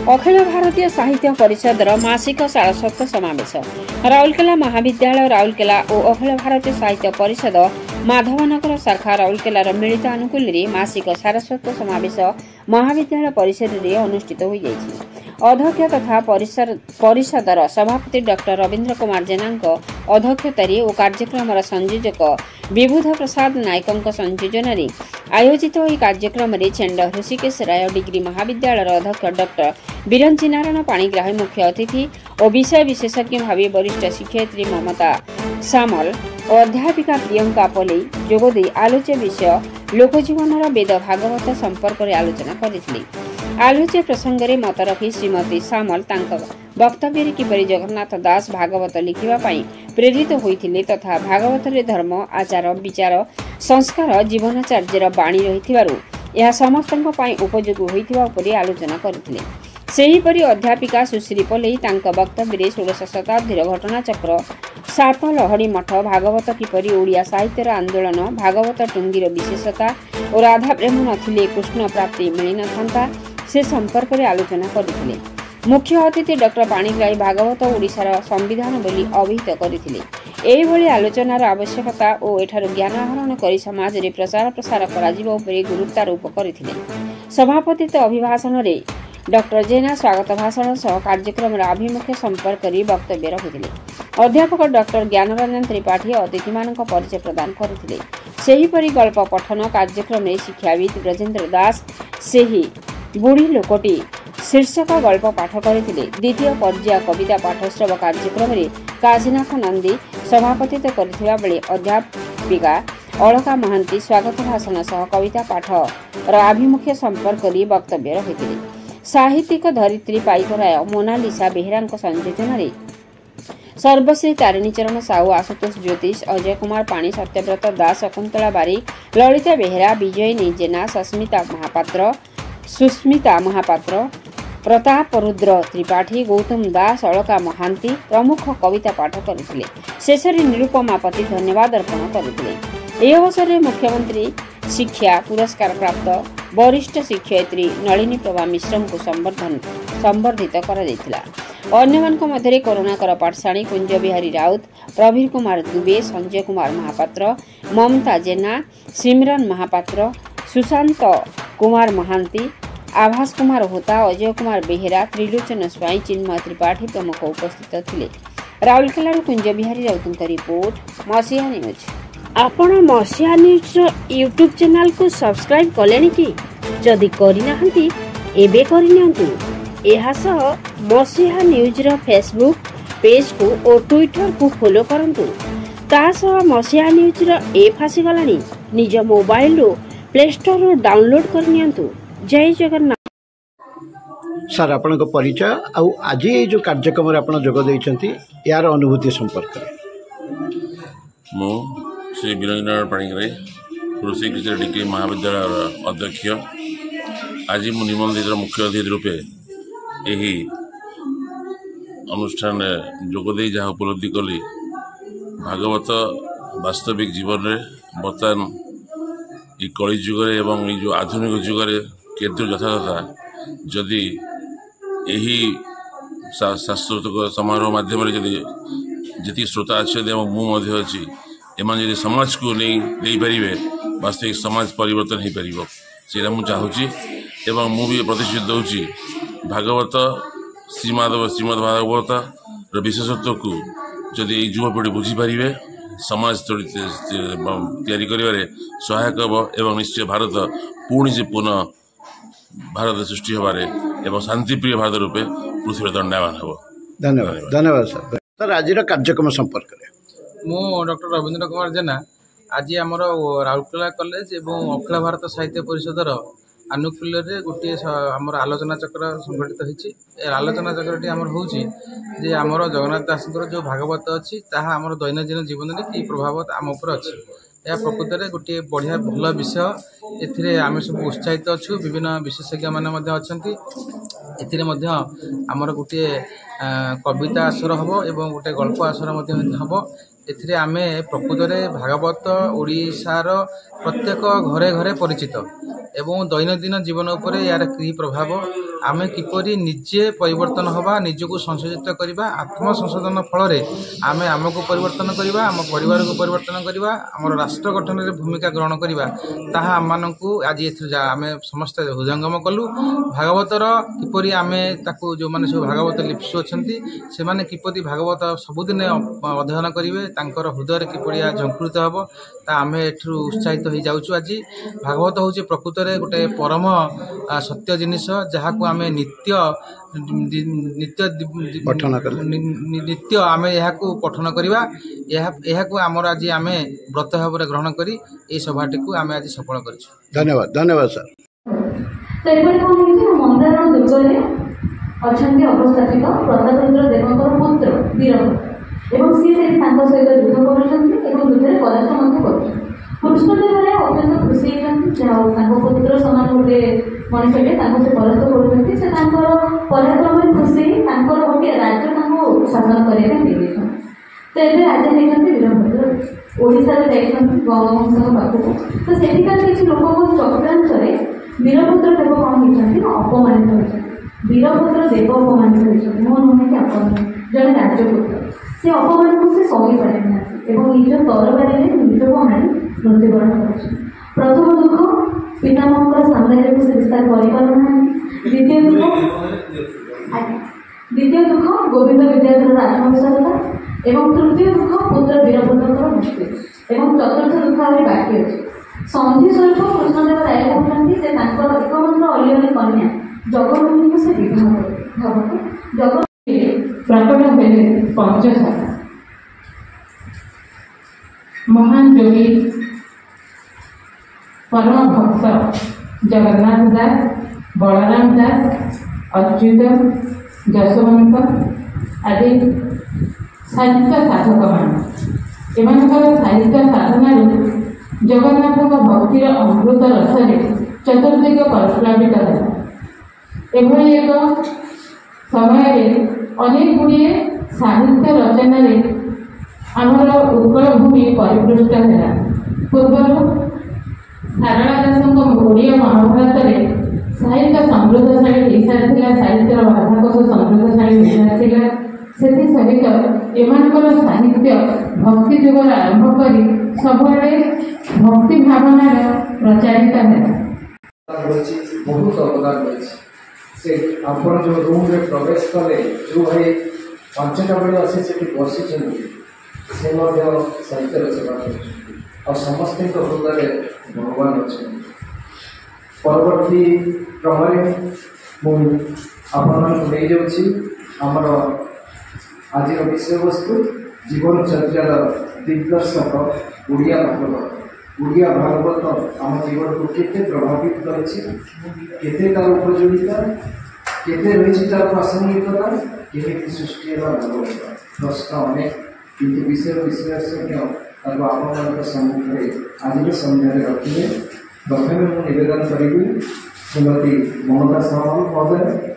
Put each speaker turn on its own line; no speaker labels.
अखिल भारतीय साहित्य परिषद मासिक सारस्वत समावेश राउरकेला महाविद्यालय राउरकेला और अखिल भारतीय साहित्य परिषद माधवनगर शाखा राउरकेलार मिलित अनुकूल मासिक सारस्वत समावेश महाविद्यालय परिसर में अनुष्ठित हो अध्यक्ष तथा परिषदर सभापति डॉक्टर रवींद्र कुमार जेना अध्यक्षतार और कार्यक्रम संयोजक विबुध प्रसाद नायक संयोजन आयोजित यह कार्यक्रम चेंड ऋषिकेश राय डिग्री महाविद्यालय अध्यक्ष डॉक्टर बिरंची नारायण पाणिग्राही मुख्य अतिथि और विषय विशेषज्ञ भाव वरिष्ठ शिक्षयित्री ममता सामल और अध्यापिका प्रियंका पलई जोगदे आलोच्य विषय लोकजीवन वेद भागवत संपर्क में आलोचना करथिले। आलोच्य प्रसंग में मत रखी श्रीमती सामल वक्तव्य किपरि जगन्नाथ दास भागवत लिखिबा पई प्रेरित होइथिले तथा भागवत रे धर्म आचार विचार संस्कार जीवनाचार्यर बाणी रहिथिबारु यह समस्तଙ୍କ ପାଇଁ उपयोगी होइथिबा उपरि आलोचना करथिले। सेहीपरि अध्यापिका सुश्री पलई वक्तव्य 16 शताब्दीर घटनाचक्र सात लहड़ी मठ भागवत किपरि ओडिया साहित्यर आंदोलन भागवत टुंगीर विशेषता और राधा प्रेम नथिले कृष्ण प्राप्ति मिली नथंता से संपर्क में आलोचना करथिले। मुख्य अतिथि डॉक्टर पाणिग्राही भागवत ओडिशार संविधान बोली अभिहित करथिले। एही भली आलोचनार आवश्यकता और एठार ज्ञान आहरण करी समाज रे प्रचार प्रसार कराजिबा उपरे गुरुत्वारोप करथिले। सभापतित्व अभिभाषण रे डॉक्टर जेना स्वागत भाषण सह कार्यक्रम आभिमुख्य संपर्क वक्तव्य रखिथिले। अध्यापक डॉक्टर ज्ञानरंजन त्रिपाठी अतिथि मानक परिचय प्रदान करथिले। सेहीपरि गल्प पठन कार्यक्रम में शिक्षाविद ब्रजेंद्र दास सेही बुढ़ी लोकटी शीर्षक गल्प पाठ करथिले। द्वितीय पर्याय कविता पाठोत्सव कार्यक्रम में काशीनाथ नंदी सभापतित्व करथिबा बेले अध्यापिका अलका महांती स्वागत भाषण सह कविता पाठ और आभिमुख्य संपर्क वक्तव्य रखिथिले। साहित्यिक धरित्री पाइकराय मोनालिसा बेहेरा संयोजन सर्वश्री तारिणीचरण साहू आशुतोष ज्योतिष अजय कुमार पाणी सत्यव्रत दास शकुंतला बारिक ललिता बेहेरा विजयनी जेना सस्मिता महापात्र सुस्मिता महापात्र प्रताप रुद्र त्रिपाठी गौतम दास अलका महांती प्रमुख कविता पाठ करथिले। शेषरे निरुपमा पति धन्यवाद अर्पण करथिले। एही अवसर में मुख्यमंत्री शिक्षा पुरस्कार प्राप्त वरिष्ठ शिक्षयित्री नलिनी प्रभा मिश्र को संबर्धित करा जायतिला। अन्यमानक मध्य करुणाकर पाठशाणी कुंज बिहारी राउत प्रवीर कुमार दुबे संजय कुमार महापात्र ममता जेना सिमरन महापात्र सुशांत कुमार महांती आभास कुमार होता अजय कुमार बेहेरा त्रिलोचन स्वाई चिन्मय त्रिपाठी प्रमुख उपस्थित थिले। राउरकेला कुंज बिहारी राउत रिपोर्ट मसीहा न्यूज। आपण मसीहा न्यूज यूट्यूब चैनल को सब्सक्राइब कलेनी कि जदि करिनाहंती एबे करिनियंतु। एहा सह मसीहा न्यूज रो फेसबुक पेज को और ट्विटर को फॉलो करंतु। ता सह मसीहा न्यूज रो ऐप आसी गलानी निज मोबाइल रो प्ले स्टोर रो डाउनलोड करनियंतु। जय जगन्नाथ।
सर आपण परिचय आज ये जो कार्यक्रम आप जोग देइछंती यार अनुभूति संपर्क
मो श्री बिरंची नारायण पाणिग्राही ऋषिकेश डिग्री महाविद्यालय अध्यक्ष आज मु निमंत्रित मुख्य अतिथि रूपे यही अनुष्ठान जोगदे जहाँ उपलब्धि कली भागवत वास्तविक जीवन में बर्तमान ये कली जुगरे एवं ये जो आधुनिक जुगरे केतु यथातथा जदि यही सांस्कृतिक समारोह माध्यम जी श्रोता अच्छे मुझे अच्छी एम जी समाज को नहीं पारे वास्तविक समाज परिवर्तन हो पार से मुझे एवं मु भी प्रतिश्रुति दूसरी भागवत श्रीमद भागवत विशेषत्व को जदि युवपीढ़ी बुझीपारे समाज तैयारी करिवारे सहायक एवं निश्चय भारत पुणी से पुनः भारत सृष्टि होबारे एवं शांतिप्रिय भारत रूपे पृथ्वी दंडायमान हो।
धन्यवाद धन्यवाद सर। सर आज कार्यक्रम संपर्क
मु डॉक्टर रवींद्र कुमार जेना आज आमर राउरकेला कॉलेज एवं अखिल भारत साहित्य परिषदर आनुकूल्य गोटे आमर आलोचना चक्र संगठित होती। आलोचना चक्रटी आमर होची जे आमर जगन्नाथ दास जो भागवत अच्छी ताहा आमर दैनंदिन जीवन में कि प्रभाव आम उपर अच्छी यह प्रकृत में गोटे बढ़िया भल विषय एथिरे आम सब उत्साहित अच्छु। विभिन्न विशेषज्ञ मैंने अच्छा आमर गोटे कविता आसर हम एवं गोटे गल्प आसर हम एथिरे आमे प्रकृत में भागवत ओडिशार प्रत्येक घरे घरे परिचित एवं दैनंदिन जीवन उपर यार कि प्रभाव आमे किपरि निजे परिवर्तन हवा निजको संशोधित करवा आत्म संशोधन फल आमे आमको परिवर्तन करवा आम परिवार को परिवर्तन करवा आम राष्ट्र गठन में भूमिका ग्रहण करवा ताहा आमको आज आम समस्त हृदयंगम कलु भागवतर किपरि आमे ताकू जो माने सब भागवत लिप्सु अछंती से माने किपरि भागवत सबुदिन अध्ययन करिवे तांकर हृदय किपरि झंकृत हबो ता आमे एठु उत्साहित हो जाउछु। आज भागवत होचे प्रकृत रे गोटे परम सत्य जिनिस जहाकू आमे नित्य नित्य
पठन कर
नित्य आमे यहाकू पठन करिवा यहाकू हमर आज आमे व्रत भाव ग्रहण करी ए सभाटी को आमे आज सफल करिछु।
धन्यवाद धन्यवाद सर।
तो ये कौन है मंदारण दुर्गरे अछंती अवस्थापित प्रतापेन्द्र देवଙ୍କର पुत्र वीरभद्र एवं सी से सहित युद्ध कर युद्ध पराजय कर कृष्णदेव राय अत्यंत खुशी होती पुत्र सामान गोटे मनुष्य से परास्त कर पराक्रम खुशी गोटे राज्य शासन करने तो ये राजा होती वीरभद्र ओडिशा गंगवंश पाखक तो सेठिकार किसी लोक चक्रांतर वीरभद्र देव कौन होती अपमानित होती वीरभद्र देव अपमानित होती मो नुहे कि आप जड़े राजपुत्र से अपमान को से सही पारे निज तरबारी निज को हाणी मृत्युवरण कर प्रथम दुख पितामह साम्राज्य को से विस्तार कर द्वितीय दुख गोविंद विद्याधर आत्मविश्वासता एवं तृतीय दुख पुत्र वीरभद्र मृत्यु एवं चतुर्थ दुख आगे बाकी अच्छे संधि स्वरूप कृष्णदेव राय कहते एकमात्र अलिअली कन्या जगन्नाथ को से विवाह जगन प्रकट हुए पंचशाखा महान योगी परम भक्त जगन्नाथ दास बलराम दास अच्युत जशवंत आदि साहित्य साधक मान साहित्य साधना जगन्नाथ भक्तिर अमृत रस चतुर्दिग परिप्लावित एभली एक समय अनेक गुड़िए साहित्य रचन आमर उत्कल भूमि परिपृष्ट है पूर्व सारला दास ओडिया महाभारत साहित्य समृद्धशाली हो सारी साहित्य भाषाकोश समृद्धशाली हो सारी से सहित एमानकर साहित्य भक्ति जुगर आरंभ कर सबुआड़े भक्ति भावनार प्रचारित है
बहुत अवदान से आपण जो रूम रे प्रवेश कले जो भाई पांचटा बेले आसी से बसी से साहित्य रचना कर समस्त हृदय भगवान अच्छे परवर्ती क्रम मुझे जाऊँगी आमर आज विषय वस्तु जीवन चर्चार दिग्दर्शक ओडिया भागवत ओडिया भागवत आम जीवन को केते प्रभावित करते तार उपयोगिता केते रही तार प्रासंगिकता केमी सृष्टि भागवत प्रश्न अनेक किंतु विषय विशेषज्ञ आप सम्मुखें आज सन्धार रखिए प्रथम मुझे निवेदन करी श्रीमती ममता सामल महोदय